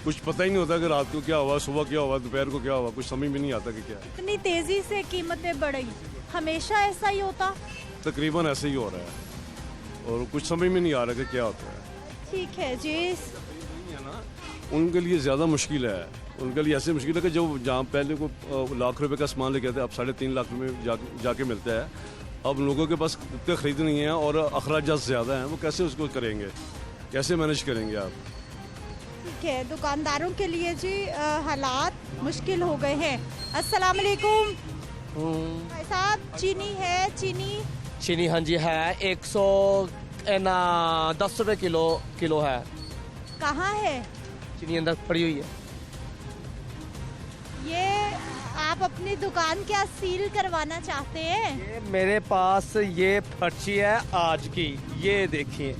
कुछ पता ही नहीं होता कि रात को क्या हुआ, सुबह क्या हुआ, दोपहर को क्या हुआ, कुछ समझ में नहीं आता कि क्या। इतनी तेज़ी से कीमतें बढ़ी, हमेशा ऐसा ही होता? तकरीबन ऐसे ही हो रहा है और कुछ समझ में नहीं आ रहा कि क्या होता है। ठीक है जी। उनके लिए ज़्यादा मुश्किल है, उनके लिए ऐसे मुश्किल है कि जो जहाँ पहले को लाख रुपए का सामान लेके आते हैं, अब 3.5 लाख रुपये जाके मिलता है। अब लोगों के पास इतने खरीद नहीं है और अखराजात ज़्यादा हैं, वो कैसे उसको करेंगे, कैसे मैनेज करेंगे आप? ठीक है, दुकानदारों के लिए जी हालात मुश्किल हो गए हैं। अस्सलाम वालेकुम भाई साहब, चीनी है? चीनी हाँ जी है, 110 रुपये किलो है। कहाँ है चीनी? अंदर पड़ी हुई है। ये आप अपनी दुकान क्या सील करवाना चाहते हैं? ये मेरे पास ये पर्ची है आज की, ये देखिए,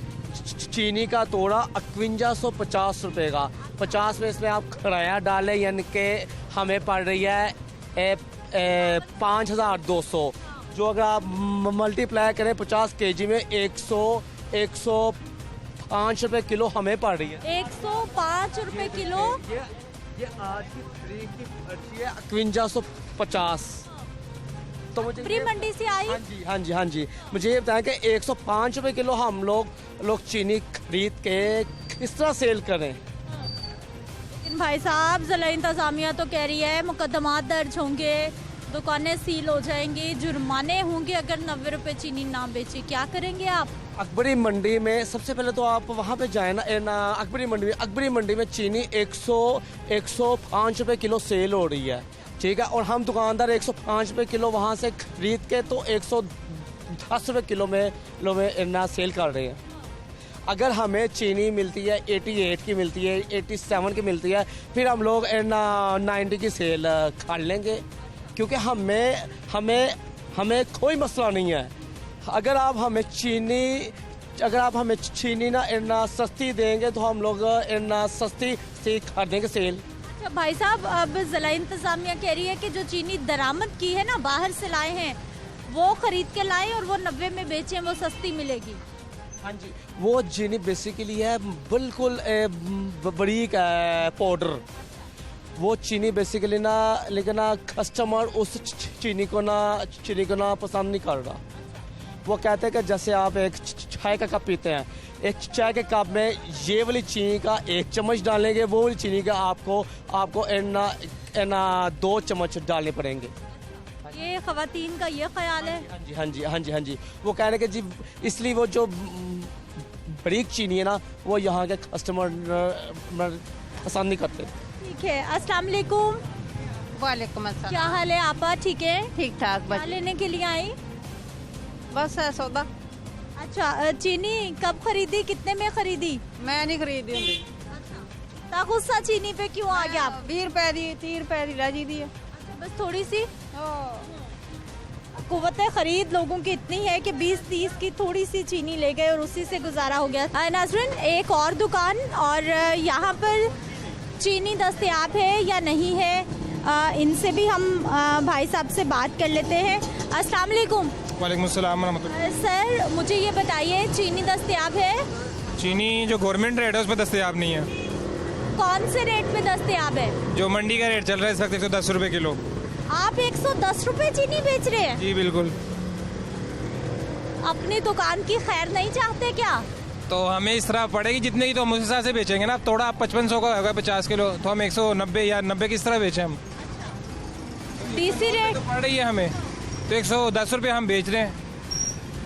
चीनी का तोड़ा 5150 रुपये का, 50 में इसमें आप किराया डालें, यानी कि हमें पड़ रही है 5200, जो अगर आप मल्टीप्लाई करें 50 kg में 105 रुपये किलो हमें पड़ रही है। 105 रुपये किलो? ये आज की तारीख की पर्ची है 5150। तो मुझे प्री मंडी से आई? हाँ जी, मुझे ये बताएं कि 105 रुपये किलो हम लोग चीनी खरीद के किस तरह सेल करें? लेकिन भाई साहब, ज़िला इंतज़ामिया तो कह रही है मुकदमा दर्ज होंगे, दुकानें सील हो जाएंगी, जुर्माने होंगे अगर 90 रुपये चीनी ना बेचे। क्या करेंगे आप? अकबरी मंडी में सबसे पहले तो आप वहाँ पे जाए ना अकबरी मंडी में चीनी 105 रुपये किलो सेल हो रही है, ठीक है, और हम दुकानदार 105 रुपये किलो वहाँ से खरीद के तो 110 रुपये किलो में ना सेल कर रहे हैं। अगर हमें चीनी मिलती है 88 की मिलती है, 87 की मिलती है, फिर हम लोग 90 की सेल कर लेंगे, क्योंकि हमें कोई मसला नहीं है। अगर आप हमें अगर आप हमें चीनी ना इतना सस्ती देंगे तो हम लोग इतना सस्ती से खरीदेंगे सेल। अच्छा भाई साहब, अब ज़िला इंतज़ामिया कह रही है कि जो चीनी दरामद की है ना, बाहर से लाए हैं, वो खरीद के लाएं और वो 90 में बेचें, वो सस्ती मिलेगी। हाँ जी, वो चीनी बेसिकली है बिल्कुल बारीक पाउडर। वो चीनी बेसिकली ना, लेकिन ना कस्टमर उस चीनी को ना पसंद नहीं कर रहा। वो कहते हैं कि जैसे आप एक चाय का कप पीते हैं, एक चाय के कप में ये वाली चीनी का 1 चम्मच डालेंगे, वो वाली चीनी का आपको एना 2 चम्मच डालने पड़ेंगे। ये खवातीन का ये ख्याल है। हाँ जी। वो कह रहे हैं कि जी इसलिए वो जो बारीक चीनी है ना, वो यहाँ के कस्टमर पसंद नहीं करते। ठीक है, अस्सलाम वालेकुम। वालेकुम अस्सलाम। क्या हाल है आपा? ठीक है, ठीक ठाक। क्या लेने के लिए आई? बस है सौदा। अच्छा, चीनी कब खरीदी, कितने में खरीदी? मैं नहीं खरीदी होंगी। अच्छा, गुस्सा चीनी पे क्यों आ गया आप? 20 रुपए दी, 30 रुपए दी राजी दी है। अच्छा, बस थोड़ी सी कुव्वत खरीद लोगों की इतनी है कि 20-30 की थोड़ी सी चीनी ले गए और उसी से गुजारा हो गया। नाज़रीन, एक और दुकान, और यहाँ पर चीनी दस्तयाब है या नहीं है, इनसे भी हम भाई साहब से बात कर लेते हैं। अस्सलाम वालेकुम। वालेकुम अस्सलाम रहमतुल्लाह। सर, मुझे ये बताइए, चीनी दस्तयाब है? चीनी जो गवर्नमेंट रेट है उस पर दस्तयाब नहीं है। कौन से रेट पे दस्तयाब है? जो मंडी का रेट चल रहा है इस वक्त 110 रुपए किलो। आप 110 रुपए चीनी बेच रहे हैं? जी बिल्कुल। अपनी दुकान की खैर नहीं चाहते क्या? तो हमें इस तरह पड़ेगी जितने की, तो हम उस हिसाब से बेचेंगे ना। थोड़ा आप 5500 का होगा 50 किलो, तो हम 190 या 90 किस तरह बेचें हम? डीसी रेट तो पड़ रही है हमें, तो 110 रुपये हम बेच रहे हैं।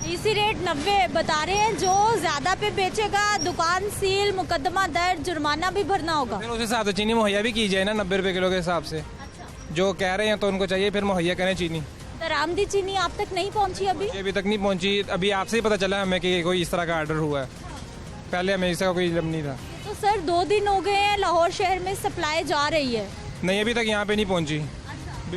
डीसी रेट 90 बता रहे हैं। जो ज्यादा पे बेचेगा दुकान सील, मुकदमा दर्ज, जुर्माना भी भरना होगा। फिर उस हिसाब से चीनी मुहैया भी की जाए ना 90 रुपये किलो के हिसाब से। जो कह रहे हैं तो उनको चाहिए फिर मुहैया करें चीनी। दरामदी चीनी आप तक नहीं पहुंची अभी तक नहीं पहुंची। अभी आपसे ही पता चला हमें कि कोई इस तरह का ऑर्डर हुआ है, पहले हमें इसका कोई इल्म नहीं था। तो सर 2 दिन हो गए हैं, लाहौर शहर में सप्लाई जा रही है? नहीं, अभी तक यहाँ पे नहीं पहुंची।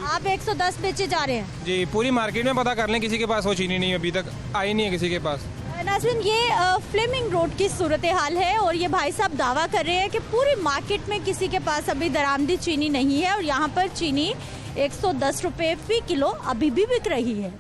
आप 110 बेचे जा रहे हैं? जी, पूरी मार्केट में पता कर लें, किसी के पास वो चीनी नहीं, अभी तक आई नहीं है किसी के पास। नाज़रीन, ये फ्लेमिंग रोड की सूरत हाल है और ये भाई साहब दावा कर रहे हैं कि पूरी मार्केट में किसी के पास अभी दरामदी चीनी नहीं है और यहाँ पर चीनी 110 रुपए फी किलो अभी भी बिक रही है।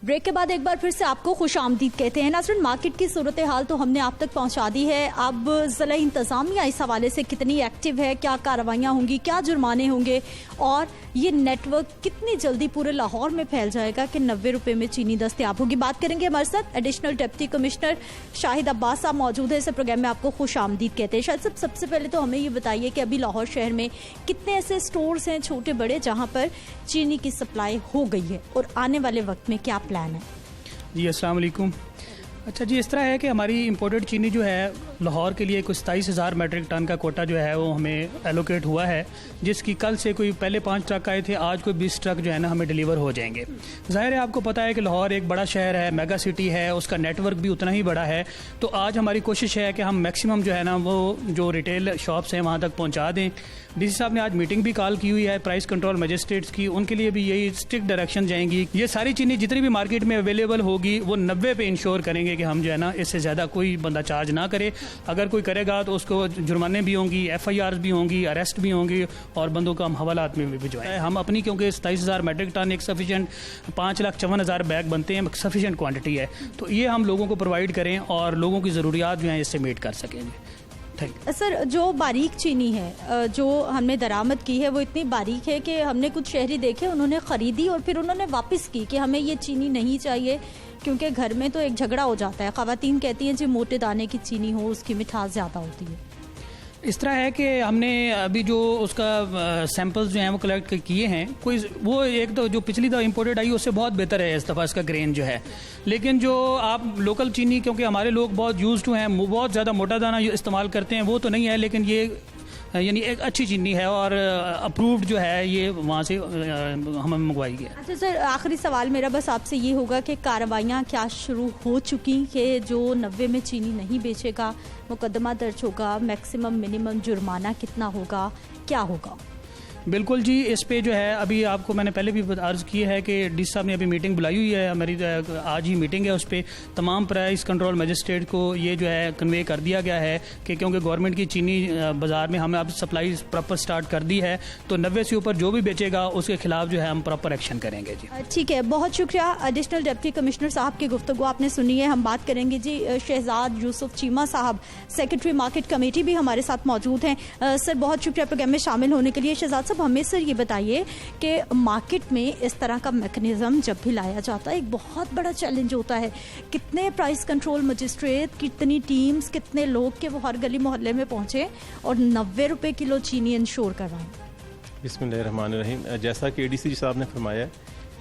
ब्रेक के बाद एक बार फिर से आपको खुशामदीद कहते हैं। नाज़रीन, मार्केट की सूरत हाल तो हमने आप तक पहुंचा दी है। अब ज़िला इंतज़ामिया इस हवाले से कितनी एक्टिव है, क्या कार्रवाइयाँ होंगी, क्या जुर्माने होंगे और ये नेटवर्क कितनी जल्दी पूरे लाहौर में फैल जाएगा कि 90 रुपये में चीनी दस्तयाब होगी, बात करेंगे। हमारे साथ additional deputy commissioner Shahid Abbas साहब मौजूद है। इस प्रोग्राम में आपको खुशामदीद कहते हैं। शायद सबसे पहले तो हमें ये बताइए कि अभी लाहौर शहर में कितने ऐसे स्टोर्स हैं छोटे बड़े जहाँ पर चीनी की सप्लाई हो गई है और आने वाले वक्त में क्या प्लान है? जी अस्सलाम वालेकुम। अच्छा जी, इस तरह है कि हमारी इंपोर्टेड चीनी जो है लाहौर के लिए कुछ 27,000 मेट्रिक टन का कोटा जो है वो हमें एलोकेट हुआ है, जिसकी कल से कोई पहले 5 ट्रक आए थे, आज कोई 20 ट्रक जो है ना हमें डिलीवर हो जाएंगे। ज़ाहिर है आपको पता है कि लाहौर एक बड़ा शहर है, मेगा सिटी है, उसका नेटवर्क भी उतना ही बड़ा है। तो आज हमारी कोशिश है कि हम मैक्सिमम जो है ना वो जो रिटेल शॉप्स हैं वहाँ तक पहुँचा दें। डीसी साहब ने आज मीटिंग भी कॉल की हुई है प्राइस कंट्रोल मजिस्ट्रेट्स की, उनके लिए भी यही स्ट्रिक्ट डायरेक्शन जाएंगी। ये सारी चीनी जितनी भी मार्केट में अवेलेबल होगी वो 90 पे इंश्योर करेंगे कि हम जो है ना इससे ज़्यादा कोई बंदा चार्ज ना करे। अगर कोई करेगा तो उसको जुर्माने भी होंगी, FIRs भी होंगी, अरेस्ट भी होंगी और बंदों को हम हवालात में भी भिजवाएं। हम अपनी, क्योंकि 27,000 मेट्रिक टन एक सफिशेंट 5,54,000 बैग बनते हैं, सफिशेंट क्वान्टिटी है, तो ये हम लोगों को प्रोवाइड करें और लोगों की ज़रूरियात जो हैं इससे मीट कर सकेंगे। सर, जो बारीक चीनी है जो हमने दरामद की है वो इतनी बारीक है कि हमने कुछ शहरी देखे, उन्होंने ख़रीदी और फिर उन्होंने वापस की कि हमें ये चीनी नहीं चाहिए क्योंकि घर में तो एक झगड़ा हो जाता है। ख़वातीन कहती हैं जी मोटे दाने की चीनी हो, उसकी मिठास ज़्यादा होती है। इस तरह है कि हमने अभी जो उसका सैंपल्स जो हैं वो कलेक्ट किए हैं, कोई वो एक तो जो पिछली दफ़ा इंपोर्टेड आई उससे बहुत बेहतर है इस दफ़ा इसका ग्रेन जो है। लेकिन जो आप लोकल चीनी, क्योंकि हमारे लोग बहुत यूज्ड टू हैं, बहुत ज़्यादा मोटा दाना इस्तेमाल करते हैं, वो तो नहीं है, लेकिन ये यानी एक अच्छी चीनी है और अप्रूव्ड जो है ये वहाँ से हमें मंगवाई गई है। अच्छा सर, आखिरी सवाल मेरा बस आपसे ये होगा कि कार्रवाइयाँ क्या शुरू हो चुकी कि जो 90 में चीनी नहीं बेचेगा मुकदमा दर्ज होगा, मैक्सिमम मिनिमम जुर्माना कितना होगा, क्या होगा? बिल्कुल जी, इस पे जो है अभी आपको मैंने पहले भी अर्ज़ की है कि डी साहब ने अभी मीटिंग बुलाई हुई है, हमारी आज ही मीटिंग है, उस पर तमाम प्राइस कंट्रोल मजिस्ट्रेट को ये जो है कन्वे कर दिया गया है कि क्योंकि गवर्नमेंट की चीनी बाज़ार में हमें अब सप्लाई प्रॉपर स्टार्ट कर दी है, तो 90 से ऊपर जो भी बेचेगा उसके खिलाफ जो है हम प्रॉपर एक्शन करेंगे जी। ठीक है, बहुत शुक्रिया एडिशनल डिप्टी कमिश्नर साहब की गुफ्तगू आपने सुनी है। हम बात करेंगे जी शहजाद यूसुफ चीमा साहब, सेक्रेटरी मार्केट कमेटी भी हमारे साथ मौजूद हैं। सर बहुत शुक्रिया प्रोग्राम में शामिल होने के लिए। शहजाद साहब हमें सर ये बताइए कि मार्केट में इस तरह का मैकेनिज्म जब भी लाया जाता है एक बहुत बड़ा चैलेंज होता है, कितने प्राइस कंट्रोल मजिस्ट्रेट, कितनी टीम्स, कितने लोग के वो हर गली मोहल्ले में पहुंचे और 90 रुपए किलो चीनी इंश्योर करवाएं। बिस्मिल्लाहिर्रहमानिर्रहीम। जैसा कि एडीसी साहब ने फरमाया,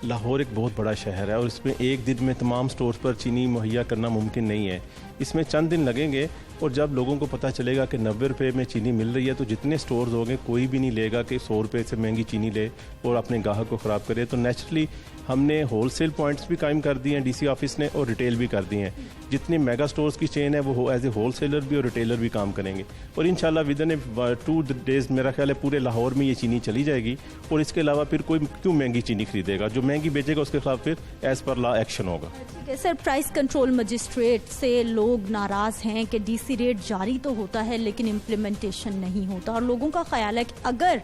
लाहौर एक बहुत बड़ा शहर है और इसमें एक दिन में तमाम स्टोर्स पर चीनी मुहैया करना मुमकिन नहीं है। इसमें चंद दिन लगेंगे और जब लोगों को पता चलेगा कि 90 रुपये में चीनी मिल रही है तो जितने स्टोर्स होंगे कोई भी नहीं लेगा कि 100 रुपये से महंगी चीनी ले और अपने ग्राहक को ख़राब करे। तो नेचुरली हमने होलसेल पॉइंट्स भी कायम कर दिए हैं डीसी ऑफिस ने और रिटेल भी कर दिए हैं। जितनी मेगा स्टोर्स की चेन है वो एज ए होलसेलर भी और रिटेलर भी काम करेंगे और इंशाल्लाह विदिन 2 डेज़ मेरा ख्याल है पूरे लाहौर में ये चीनी चली जाएगी। और इसके अलावा फिर कोई क्यों महंगी चीनी खरीदेगा, जो महंगी बेचेगा उसके खिलाफ फिर एज पर लॉ एक्शन होगा। ठीक है सर, प्राइस कंट्रोल मजिस्ट्रेट से लोग नाराज़ हैं कि डीसी रेट जारी तो होता है लेकिन इम्प्लीमेंटेशन नहीं होता और लोगों का ख्याल है कि अगर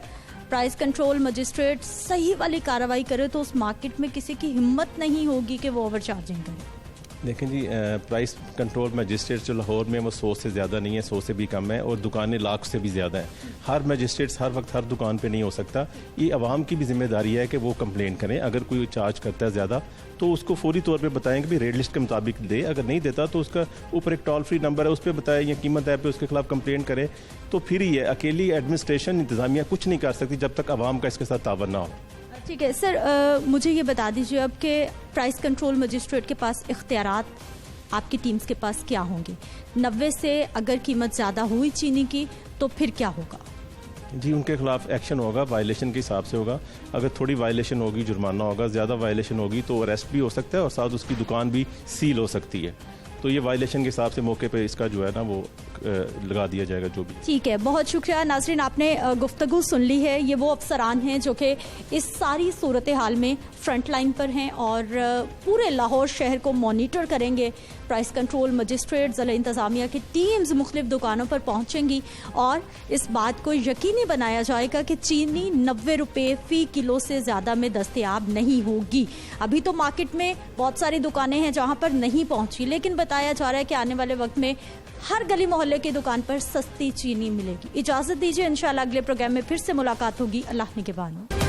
प्राइस कंट्रोल मजिस्ट्रेट सही वाली कार्रवाई करे तो उस मार्केट में किसी की हिम्मत नहीं होगी कि वो ओवर चार्जिंग करे। देखें जी, प्राइस कंट्रोल मजिस्ट्रेट जो लाहौर में वो 100 से ज़्यादा नहीं है, 100 से भी कम है और दुकानें लाख से भी ज़्यादा हैं। हर मजिस्ट्रेट्स हर वक्त हर दुकान पे नहीं हो सकता। ये आवाम की भी जिम्मेदारी है कि वो कंप्लेंट करें। अगर कोई चार्ज करता है ज़्यादा तो उसको फौरी तौर पे बताएं कि भाई रेट लिस्ट के मुताबिक दे, अगर नहीं देता तो उसका ऊपर एक टोल फ्री नंबर है उस पर बताएं या कीमत ऐप पे उसके खिलाफ कंप्लेंट करें। तो फिर ही है, अकेली एडमिनिस्ट्रेशन इंतज़ामिया कुछ नहीं कर सकती जब तक आवाम का इसके साथ तावन ना हो। ठीक है सर, मुझे ये बता दीजिए अब कि प्राइस कंट्रोल मजिस्ट्रेट के पास इख्तियारात आपकी टीम्स के पास क्या होंगे? 90 से अगर कीमत ज़्यादा हुई चीनी की तो फिर क्या होगा? जी, उनके खिलाफ एक्शन होगा, वायलेशन के हिसाब से होगा। अगर थोड़ी वायलेशन होगी जुर्माना होगा, ज़्यादा वायलेशन होगी तो अरेस्ट भी हो सकता है और साथ उसकी दुकान भी सील हो सकती है। तो ये वायलेशन के हिसाब से मौके पे इसका जो है ना वो लगा दिया जाएगा जो भी। ठीक है, बहुत शुक्रिया नाज़रीन, आपने गुफ्तगू सुन ली है। ये वो अफसरान हैं जो कि इस सारी सूरत हाल में फ्रंट लाइन पर हैं और पूरे लाहौर शहर को मॉनिटर करेंगे। प्राइस कंट्रोल मजिस्ट्रेट, ज़िला इंतज़ामिया की टीम्स मुख्तलिफ दुकानों पर पहुँचेंगी और इस बात को यकीनी बनाया जाएगा कि चीनी 90 रुपये फ़ी किलो से ज़्यादा में दस्तयाब नहीं होगी। अभी तो मार्केट में बहुत सारी दुकानें हैं जहाँ पर नहीं पहुँची, लेकिन बताया जा रहा है कि आने वाले वक्त में हर गली मोहल्ले की दुकान पर सस्ती चीनी मिलेगी। इजाज़त दीजिए, इंशाल्लाह अगले प्रोग्राम में फिर से मुलाकात होगी। अल्लाह निगहबान।